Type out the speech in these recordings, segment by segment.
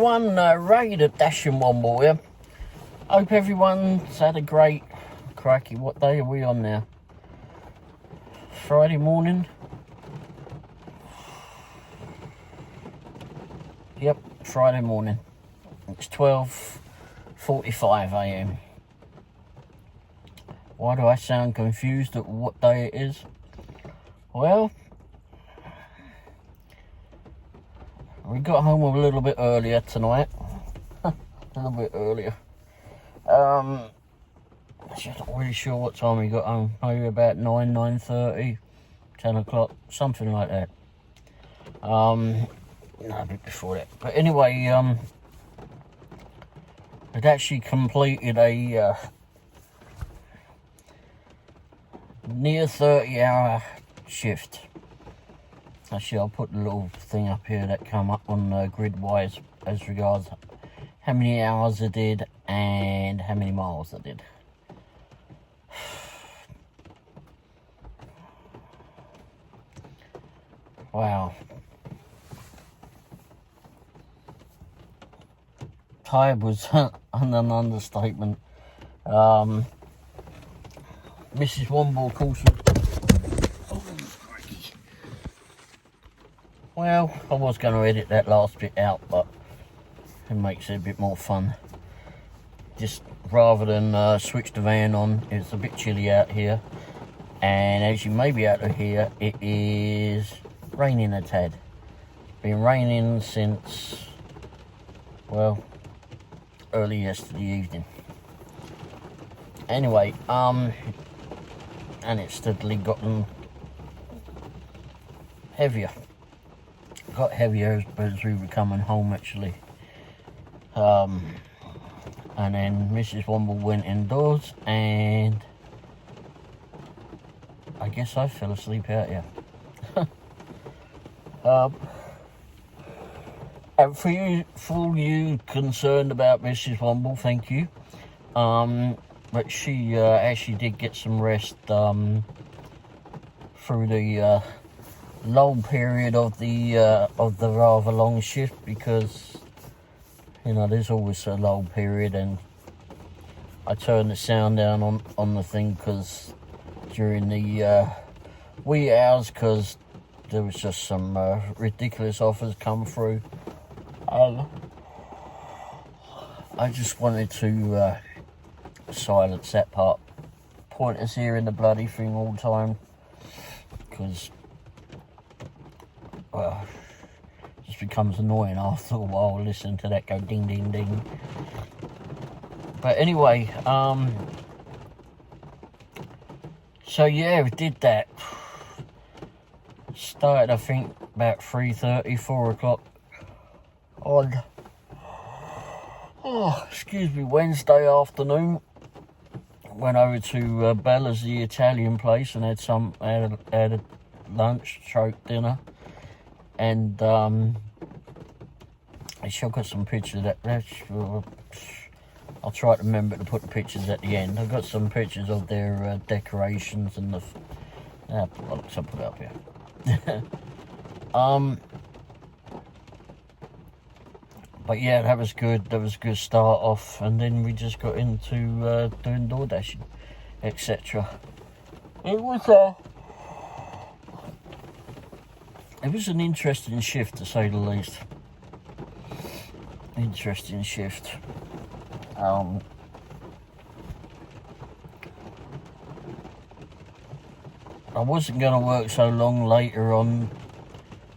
everyone, Ray the Dashing Womble here. Hope everyone's had a great, crikey, what day are we on now? Friday morning? Yep, Friday morning. It's 12:45 AM. Why do I sound confused at what day it is? Well, we got home a little bit earlier tonight. A little bit earlier. I'm not really sure what time we got home. Maybe about 9:30, 10 o'clock, something like that. No, a bit before that. But anyway, we'd actually completed a near 30-hour shift. Actually, I'll put the little thing up here that come up on grid-wise as regards how many hours I did and how many miles I did. Wow. Tired was an understatement. Mrs. Womble, of course. Well, I was going to edit that last bit out, but it makes it a bit more fun. Just rather than switch the van on, it's a bit chilly out here. And as you may be able to hear, it is raining a tad. It's been raining since, well, early yesterday evening. Anyway, and it's steadily gotten heavier. Got heavier as we were coming home, actually. And then Mrs. Womble went indoors, and I guess I fell asleep out here. And for you concerned about Mrs. Womble, thank you. But she actually did get some rest through the lull period of the rather long shift, because you know there's always a lull period, and I turned the sound down on the thing because during the wee hours, because there was just some ridiculous offers come through. I just wanted to silence that part. Pointers here in the bloody thing all the time, because well, it just becomes annoying after a while listening to that go ding ding ding. But anyway, so yeah, we did that. Started, I think, about 3:30, 4 o'clock on Wednesday afternoon. Went over to Bella's, the Italian place, and had a lunch, stroke dinner, and I sure got some pictures of that. I'll try to remember to put the pictures at the end. I've got some pictures of their decorations and the. I'll put it up here. But yeah, that was good. That was a good start off, and then we just got into doing door dashing, etc. It was an interesting shift, to say the least. Interesting shift. I wasn't going to work so long later on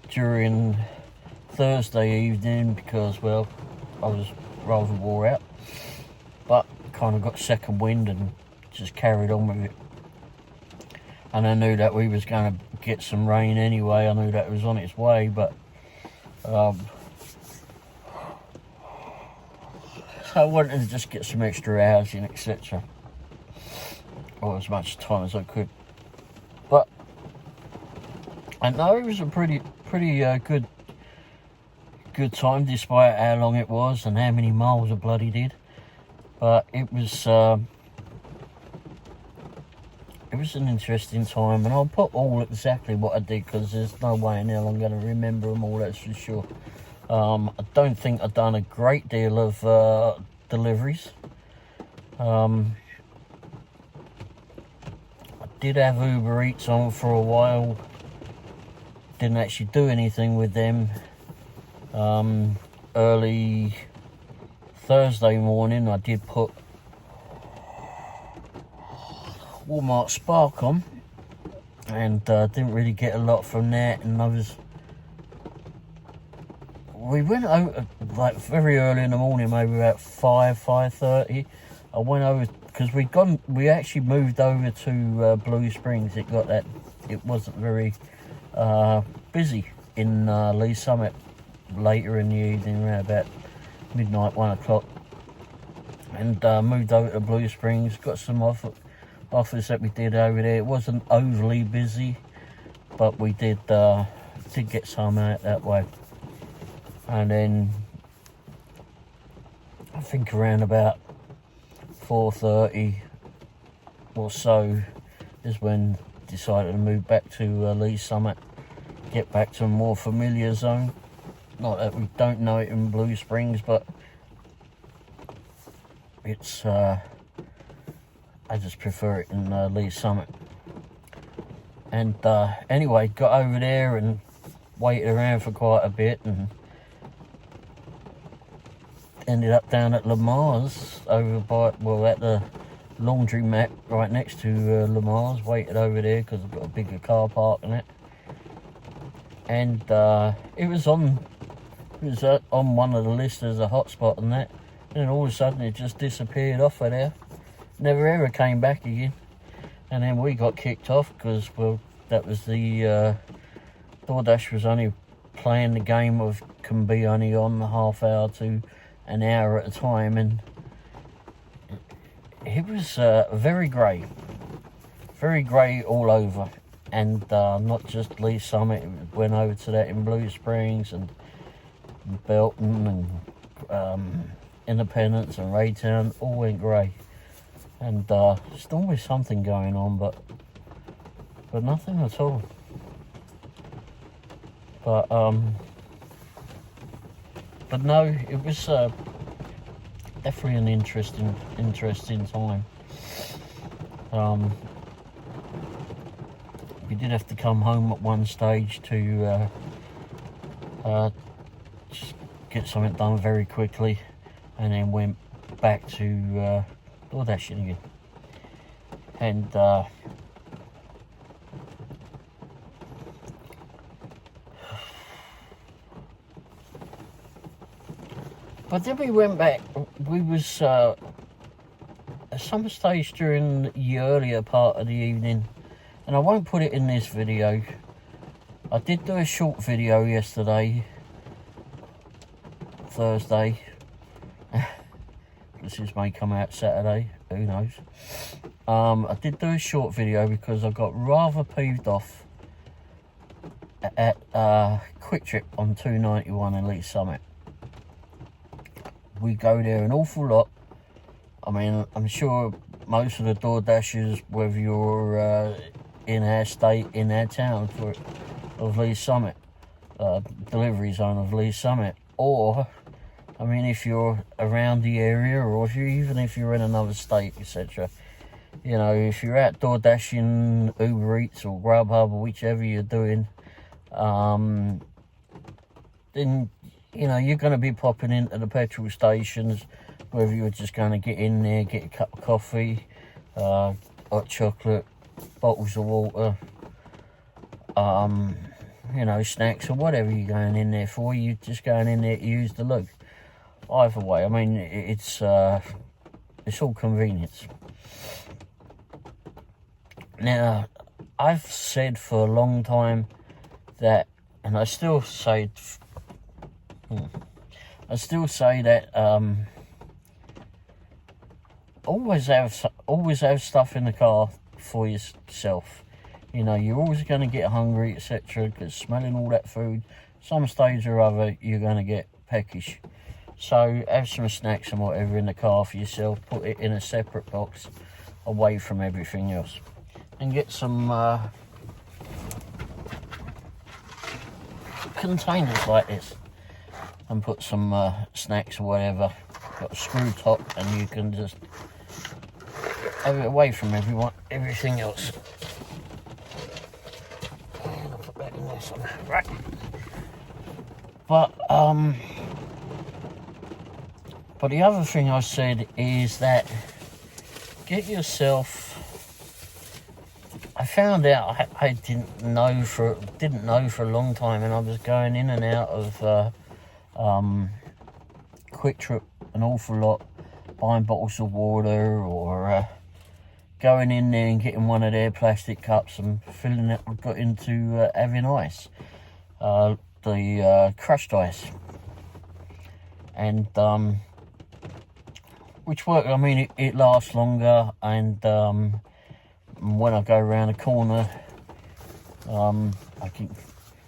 during Thursday evening because, well, I was rather wore out, but kind of got second wind and just carried on with it. And I knew that we was going to get some rain anyway. I knew that it was on its way, but so I wanted to just get some extra hours in, etc. Or as much time as I could. But I know it was a pretty good time, despite how long it was and how many miles I bloody did. But it was an interesting time, and I'll put all exactly what I did, because there's no way in hell I'm going to remember them all, that's for sure. I don't think I've done a great deal of deliveries. I did have Uber Eats on for a while. Didn't actually do anything with them. Early Thursday morning I did put Walmart Spark on, and didn't really get a lot from that. And we went over like very early in the morning, maybe about 5:30. I went over because we actually moved over to Blue Springs. It wasn't very busy in Lee Summit later in the evening, around about midnight, 1 o'clock, and moved over to Blue Springs. Got some offers that we did over there. It wasn't overly busy, but we did get some out that way. And then I think around about 4:30 or so is when I decided to move back to Lee Summit, get back to a more familiar zone. Not that we don't know it in Blue Springs, but it's I just prefer it in Lee Summit. And anyway, got over there and waited around for quite a bit, and ended up down at Lamar's over by, well, at the laundromat right next to Lamar's. Waited over there because I've got a bigger car park in it. And it was on one of the lists as a hotspot and that. And then all of a sudden it just disappeared off of there. Never ever came back again. And then we got kicked off because, well, that was the DoorDash was only playing the game of can be only on a half hour to an hour at a time, and it was very grey all over. And not just Lee Summit, it went over to that in Blue Springs and Belton and Independence and Raytown, all went grey. And there's always something going on, but nothing at all. But no, it was definitely an interesting time. We did have to come home at one stage to just get something done very quickly, and then went back to DoorDashing again. And but then we went back. We was at some stage during the earlier part of the evening, and I won't put it in this video. I did do a short video yesterday, Thursday. This may come out Saturday, who knows. I did do a short video because I got rather peeved off at Quick Trip on 291 in Lee Summit. We go there an awful lot. I mean, I'm sure most of the DoorDashers, whether you're in our state, in our town of Lee Summit, delivery zone of Lee Summit, or, I mean, if you're around the area, or even if you're in another state, etc. You know, if you're out DoorDashing, Uber Eats or Grubhub or whichever you're doing, then, you know, you're going to be popping into the petrol stations, whether you're just going to get in there, get a cup of coffee, hot chocolate, bottles of water, you know, snacks or whatever you're going in there for. You're just going in there to use the loo. Either way, I mean, it's all convenience. Now, I've said for a long time that, and I still say that always have stuff in the car for yourself. You know, you're always going to get hungry, etc. Because smelling all that food, some stage or other, you're going to get peckish. So have some snacks and whatever in the car for yourself. Put it in a separate box, away from everything else, and get some containers like this. and put some snacks or whatever. Got a screw top, and you can just have it away from everything else. And I'll put that in there somewhere. Right. But the other thing I said is that get yourself. I found out I didn't know for a long time, and I was going in and out of Quick Trip an awful lot, buying bottles of water or going in there and getting one of their plastic cups and filling it. I got into having ice, the crushed ice, and which worked. I mean, it lasts longer, and when I go around the corner, I can,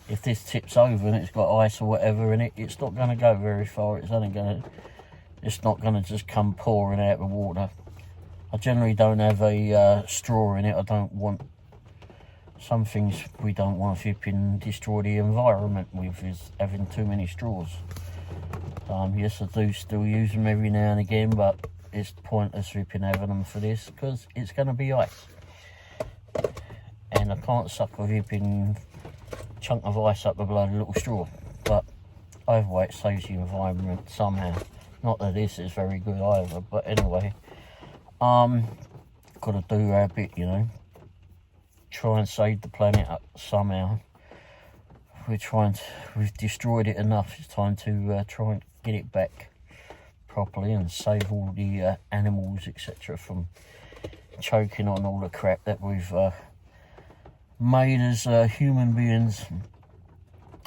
if this tips over and it's got ice or whatever in it, it's not going to go very far. It's not going to just come pouring out of water. I generally don't have a straw in it. I don't want some things we don't want to flipping destroy the environment with, is having too many straws. Yes, I do still use them every now and again, but it's pointless flipping having them for this because it's going to be ice. And I can't suck a flipping chunk of ice up a bloody little straw. But either way, it saves the environment somehow. Not that this is very good either, but anyway. Got to do our bit, you know. Try and save the planet up somehow. We've destroyed it enough. It's time to try and get it back properly and save all the animals, etc., from choking on all the crap that we've made as human beings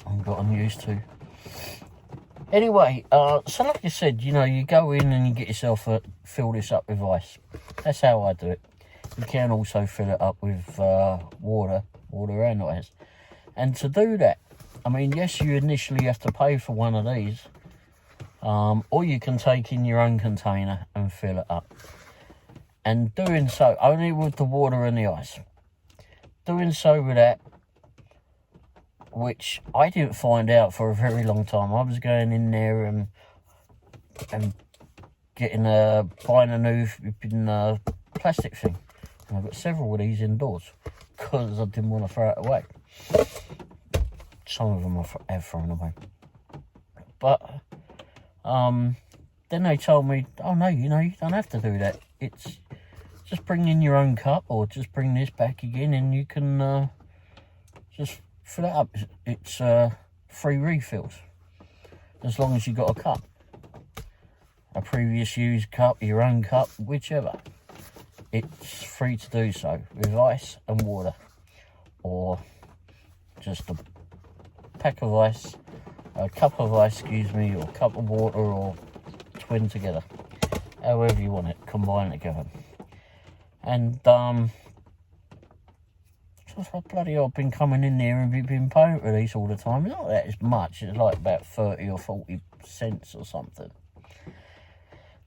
and gotten used to. Anyway, so like I said, you know, you go in and you get yourself fill this up with ice. That's how I do it. You can also fill it up with water and ice. And to do that, I mean, yes, you initially have to pay for one of these, or you can take in your own container and fill it up. And doing so, only with the water and the ice. Doing so with that, which I didn't find out for a very long time. I was going in there and getting buying a new plastic thing, and I've got several of these indoors because I didn't want to throw it away. Some of them I have thrown away, but then they told me, oh no, you know, you don't have to do that. It's just bring in your own cup, or just bring this back again, and you can just fill it up. It's free refills, as long as you got a cup, a previous used cup, your own cup, whichever. It's free to do so with ice and water, or just a pack of ice, a cup of ice, or a cup of water, or twin together, however you want it, combine together. And just like bloody hell, I've been coming in there and been paying for these all the time. Not that it's much, it's like about 30 or 40 cents or something,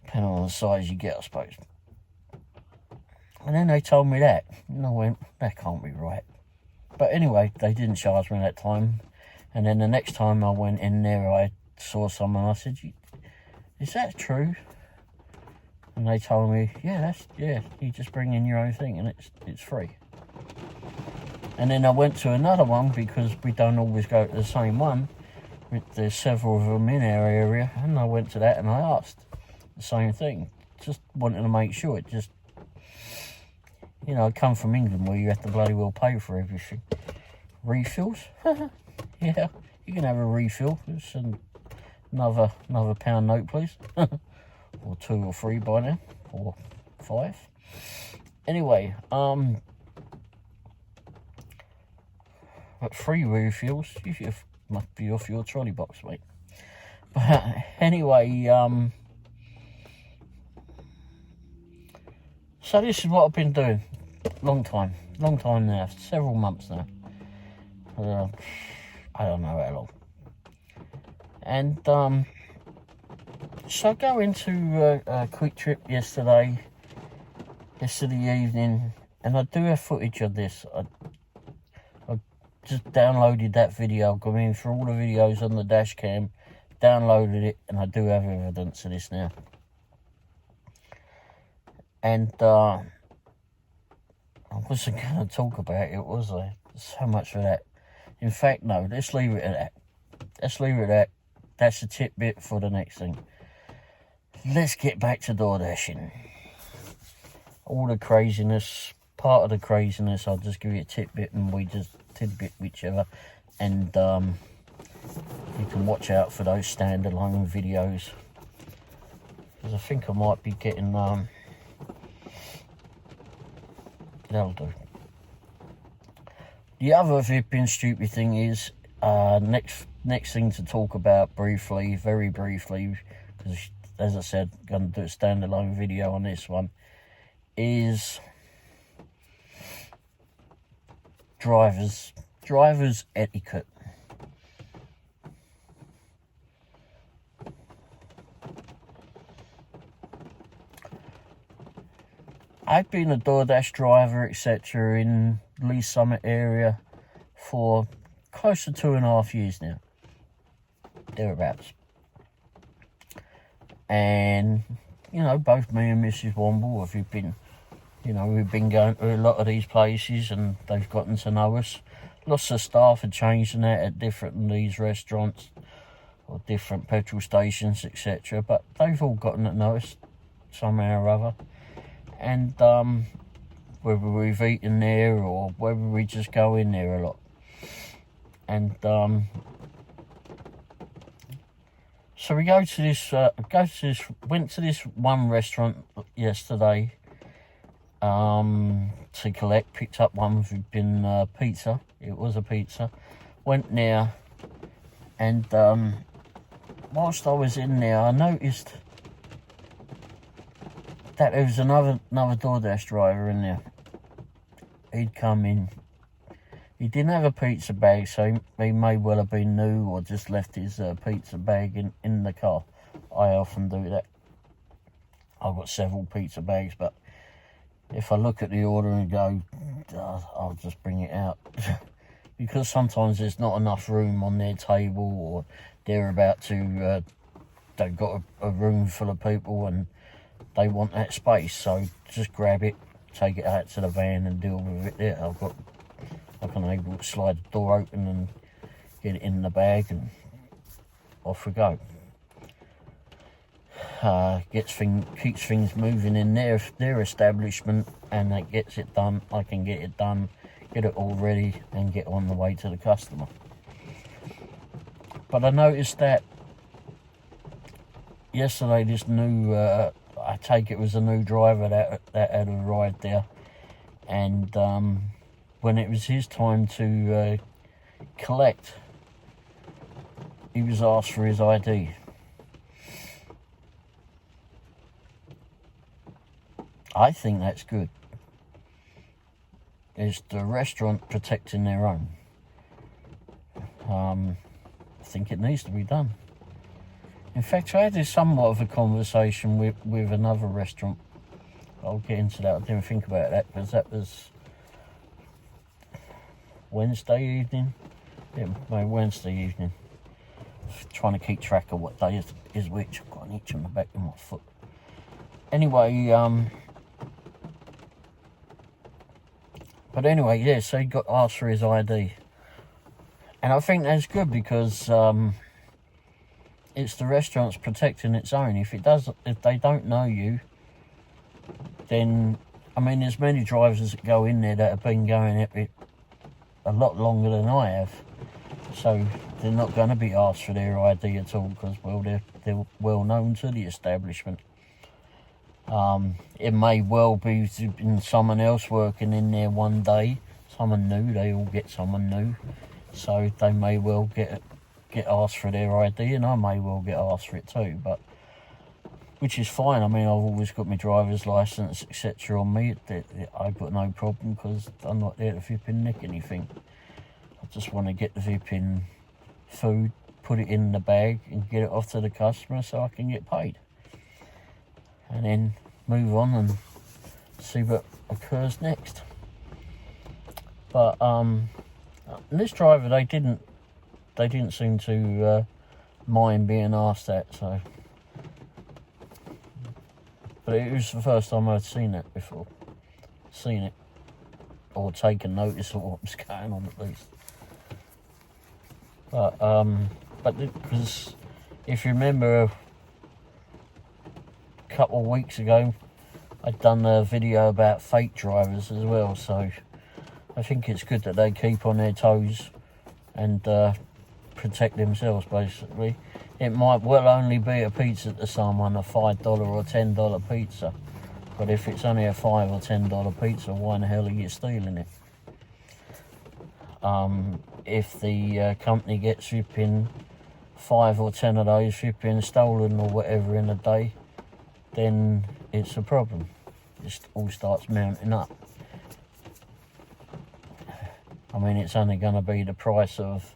depending on the size you get, I suppose. And then they told me that, and I went, that can't be right. But anyway, they didn't charge me that time. And then the next time I went in there, I saw someone, I said, is that true? And they told me, yeah, you just bring in your own thing and it's free. And then I went to another one, because we don't always go to the same one. There's several of them in our area, and I went to that and I asked the same thing. Just wanted to make sure. It just, you know, I come from England where you have to bloody well pay for everything. Refills? Yeah, you can have a refill. It's another pound note, please. Or 2 or 3 by now, or 5. Anyway, but free refills, you must be off your trolley box, mate. But anyway, so this is what I've been doing. Long time now, several months now. I don't know how long. And so I go into a Quick Trip yesterday evening, and I do have footage of this. I just downloaded that video, going in through all the videos on the dash cam, downloaded it, and I do have evidence of this now. And I wasn't going to talk about it, was I? So much for that. In fact, no, let's leave it at that. Let's leave it at that. That's a tidbit for the next thing. Let's get back to door dashing. All the craziness, part of the craziness, I'll just give you a tidbit and we just tidbit whichever. And you can watch out for those standalone videos. Because I think I might be getting, that'll do. The other flipping stupid thing is, next thing to talk about briefly, very briefly, because as I said, I'm going to do a standalone video on this one, is drivers etiquette. I've been a DoorDash driver, etc., in Lee Summit area for close to 2.5 years now, thereabouts. And you know, both me and Mrs. Womble have been, you know, we've been going to a lot of these places, and they've gotten to know us. Lots of staff have changed and that at different these restaurants or different petrol stations, etc. But they've all gotten to know us somehow or other. And whether we've eaten there or whether we just go in there a lot. And so we went to this one restaurant yesterday to collect, picked up one flipping pizza. It was a pizza. Went there, and whilst I was in there, I noticed that there was another DoorDash driver in there. He'd come in. He didn't have a pizza bag, so he may well have been new or just left his pizza bag in the car. I often do that. I've got several pizza bags, but if I look at the order and go, I'll just bring it out. Because sometimes there's not enough room on their table, or they're about to, they've got a room full of people and they want that space, so just grab it, take it out to the van and deal with it there. I can able to slide the door open and get it in the bag, and off we go. Keeps things moving in their establishment, and that gets it done. I can get it done, get it all ready, and get on the way to the customer. But I noticed that yesterday this new, I take it was a new driver that had arrived there, and when it was his time to collect, he was asked for his ID. I think that's good. It's the restaurant protecting their own. I think it needs to be done. In fact, I had somewhat of a conversation with another restaurant. I'll get into that. I didn't think about that because that was Wednesday evening. Yeah, no, Wednesday evening. Trying to keep track of what day is which. I've got an itch on the back of my foot. Anyway, but anyway, yeah, so he got asked for his ID. And I think that's good because it's the restaurant's protecting its own. If they don't know you, then, I mean, there's many drivers that go in there that have been going at it a lot longer than I have. So they're not going to be asked for their ID at all because, well, they're well known to the establishment. It may well be someone else working in there one day, someone new. They all get someone new, so they may well get asked for their ID, and I may well get asked for it too. But which is fine. I mean, I've always got my driver's license, etc. on me. I've got no problem because I'm not there to flipping nick anything. I just want to get the flipping food, put it in the bag, and get it off to the customer so I can get paid. And then move on and see what occurs next. But this driver, they didn't seem to mind being asked that, so. But it was the first time I'd seen that before. Seen it. Or taken notice of what was going on, at least. But because if you remember a couple of weeks ago, I'd done a video about fake drivers as well, so I think it's good that they keep on their toes and protect themselves, basically. It might well only be a pizza to someone, a $5 or $10 pizza, but if it's only a $5 or $10 pizza, why in the hell are you stealing it? If the company gets flipping 5 or 10 of those flipping stolen or whatever in a day, then it's a problem. It all starts mounting up. I mean, it's only going to be the price of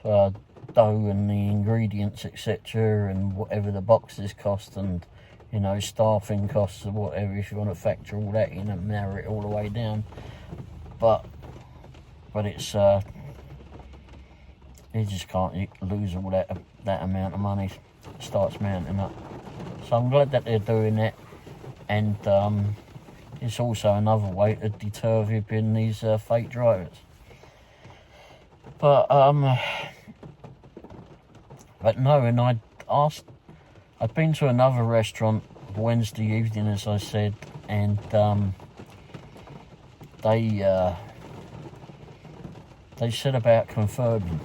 dough and the ingredients, etc., and whatever the boxes cost, and you know, staffing costs or whatever, if you want to factor all that in and narrow it all the way down. But it's you just can't lose all that amount of money. It starts mounting up. So I'm glad that they're doing that, and it's also another way to deter flipping these fake drivers. But no, and I'd been to another restaurant Wednesday evening, as I said, and they said about confirm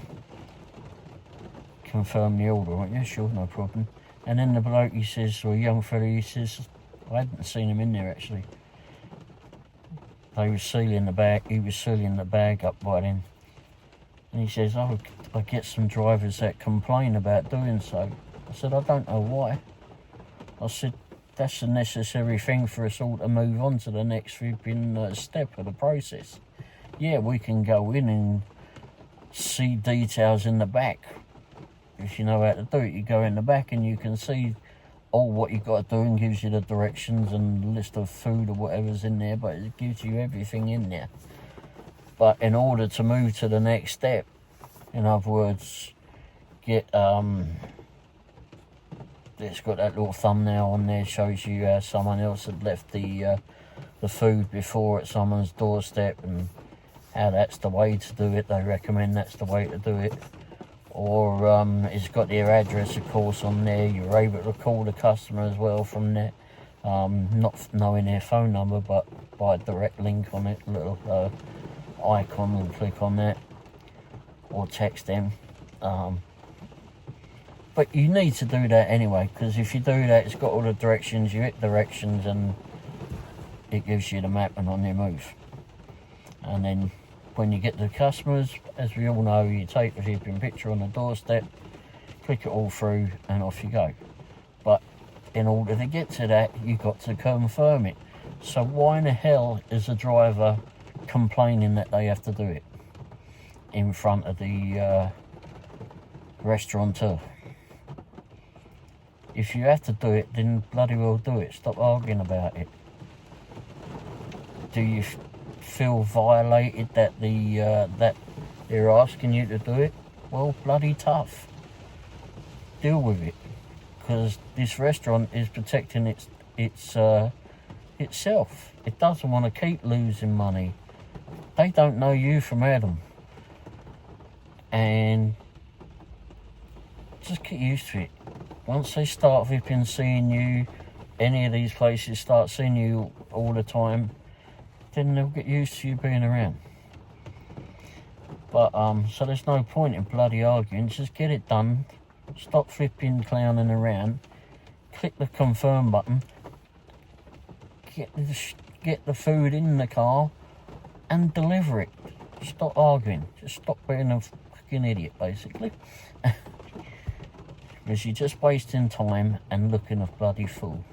the order. I went, yeah, sure, no problem. And then the bloke, he says, or a young fella, he says, I hadn't seen him in there actually. They were sealing the bag. He was sealing the bag up by then. And he says, oh, I get some drivers that complain about doing so. I said, I don't know why. I said, that's a necessary thing for us all to move on to the next step of the process. Yeah, we can go in and see details in the back. If you know how to do it, you go in the back and you can see all what you've got to do, and gives you the directions and list of food or whatever's in there, but it gives you everything in there. But in order to move to the next step, in other words, it's got that little thumbnail on there, shows you how someone else had left the food before at someone's doorstep, and how that's the way to do it. They recommend that's the way to do it. Or it's got their address, of course, on there. You're able to call the customer as well from there, not knowing their phone number, but by a direct link on it, little icon, and click on that, or text them. But you need to do that anyway, because if you do that, it's got all the directions. You hit directions and it gives you the mapping on your move. And then when you get to the customers, as we all know, you take the flipping picture on the doorstep, click it all through, and off you go. But in order to get to that, you've got to confirm it. So why in the hell is the driver complaining that they have to do it in front of the restaurateur? If you have to do it, then bloody well do it. Stop arguing about it. Do you feel violated that that they're asking you to do it? Well, bloody tough. Deal with it, because this restaurant is protecting itself. It doesn't want to keep losing money. They don't know you from Adam, and just get used to it. Once they start flipping seeing you, any of these places start seeing you all the time, then they'll get used to you being around. But so there's no point in bloody arguing. Just get it done. Stop flipping clowning around. Click the confirm button. Get the food in the car and deliver it. Stop arguing. Just stop being a fucking idiot, basically. Because you're just wasting time and looking a bloody fool.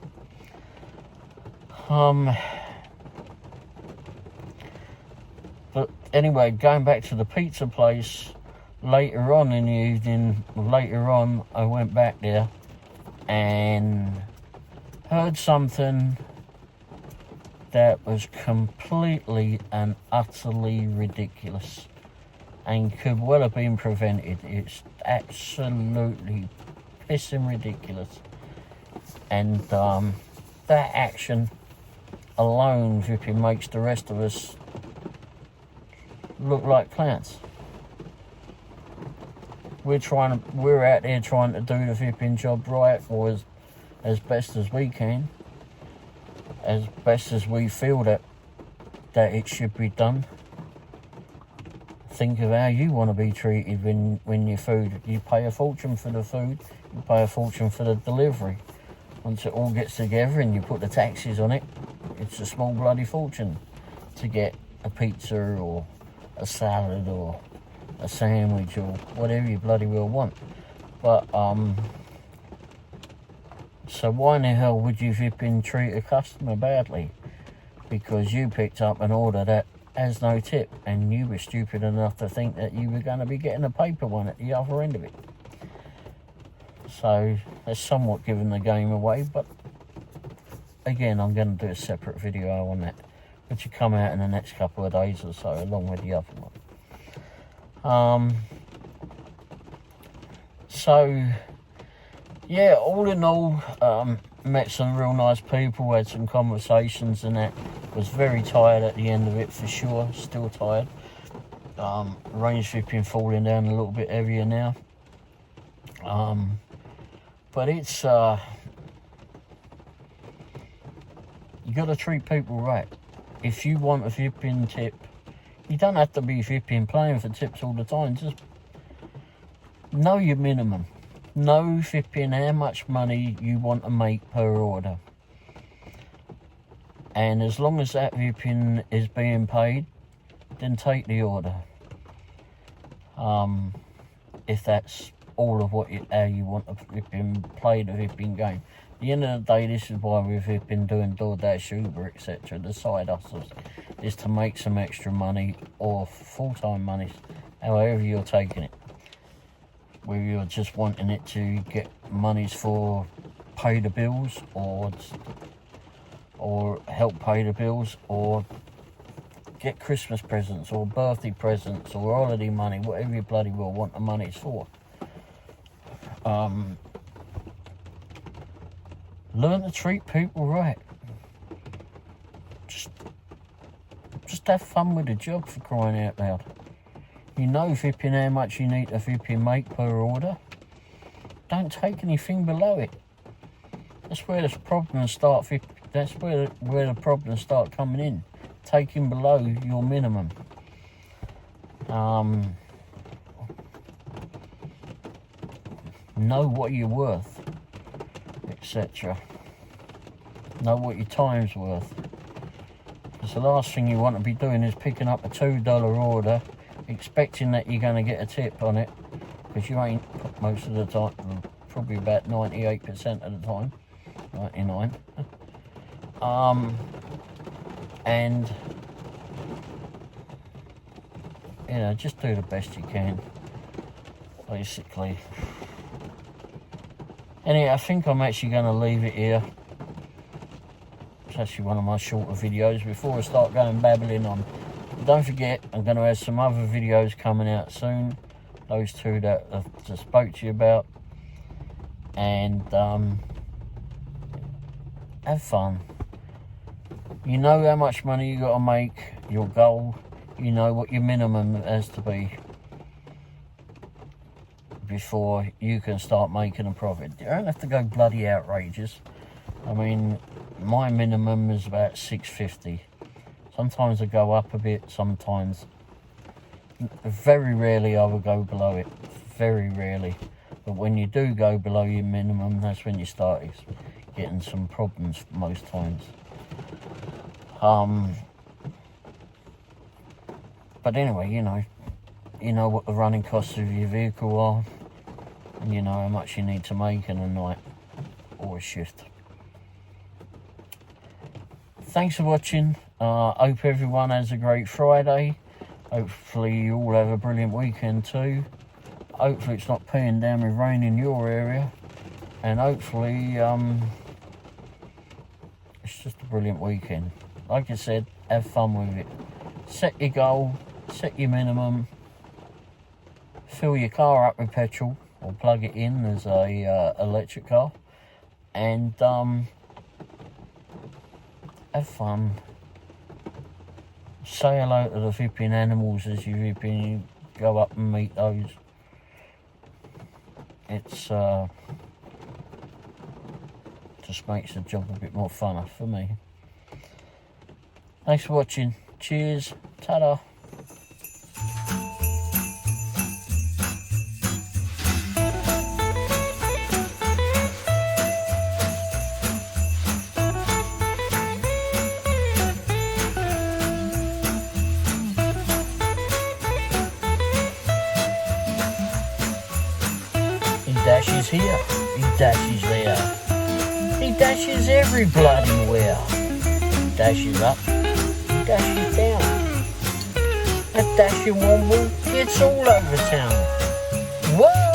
But anyway, going back to the pizza place, later on in the evening, I went back there and heard something that was completely and utterly ridiculous. and could well have been prevented. It's absolutely pissing ridiculous. And that action alone flipping makes the rest of us look like clowns. We're out there trying to do the flipping job right, or as best as we can, as best as we feel that it should be done. Think of how you want to be treated when your food, you pay a fortune for the food, you pay a fortune for the delivery. Once it all gets together and you put the taxes on it, it's a small bloody fortune to get a pizza or a salad or a sandwich or whatever you bloody well want. But so why in the hell would you flipping treat a customer badly because you picked up an order that has no tip and you were stupid enough to think that you were going to be getting a paper one at the other end of it? So that's somewhat giving the game away, but again, I'm going to do a separate video on that, which will come out in the next couple of days or so, along with the other one. So yeah, all in all, met some real nice people, had some conversations, and that. Was very tired at the end of it for sure, still tired. Rain's flipping falling down a little bit heavier now. But it's you got to treat people right. If you want a flipping tip, you don't have to be flipping playing for tips all the time. Just know your minimum. Know flipping how much money you want to make per order. And as long as that flipping is being paid, then take the order. If that's all of how you want to flipping play the flipping game. At the end of the day, this is why we've been doing DoorDash, Uber, etc. The side hustles is to make some extra money or full-time money, however you're taking it. Whether you're just wanting it to get monies for pay the bills or help pay the bills or get Christmas presents or birthday presents or holiday money, whatever you bloody well want the money for. Learn to treat people right. Just have fun with the job, for crying out loud. You know flipping how much you need to flipping make per order. Don't take anything below it. That's where the problems start. That's where the problems start coming in. Taking below your minimum. Know what you're worth, etc. Know what your time's worth. Because the last thing you want to be doing is picking up a $2 order, expecting that you're going to get a tip on it, because you ain't most of the time, probably about 98% of the time, 99. And you know, just do the best you can, basically. Anyway, I think I'm actually going to leave it here. It's actually one of my shorter videos before I start going babbling on. But don't forget, I'm going to have some other videos coming out soon. Those two that I just spoke to you about. And have fun. You know how much money you got to make, your goal. You know what your minimum has to be before you can start making a profit. You don't have to go bloody outrageous. I mean, my minimum is about $6.50. Sometimes I go up a bit, sometimes. Very rarely I will go below it. Very rarely. But when you do go below your minimum, that's when you start getting some problems most times. But anyway, you know what the running costs of your vehicle are, and you know how much you need to make in a night or a shift. Thanks for watching. Hope everyone has a great Friday. Hopefully you all have a brilliant weekend too. Hopefully it's not peeing down with rain in your area, and hopefully it's just a brilliant weekend. Like I said, have fun with it. Set your goal, set your minimum, fill your car up with petrol or plug it in as a electric car, and have fun. Say hello to the flipping animals as you go up and meet those. It's just makes the job a bit more funner for me. Thanks for watching. Cheers. Ta-da. He dashes here, he dashes there, he dashes every bloody where. Dashes up, dashes down. A dashing Womble gets all over town. Whoa!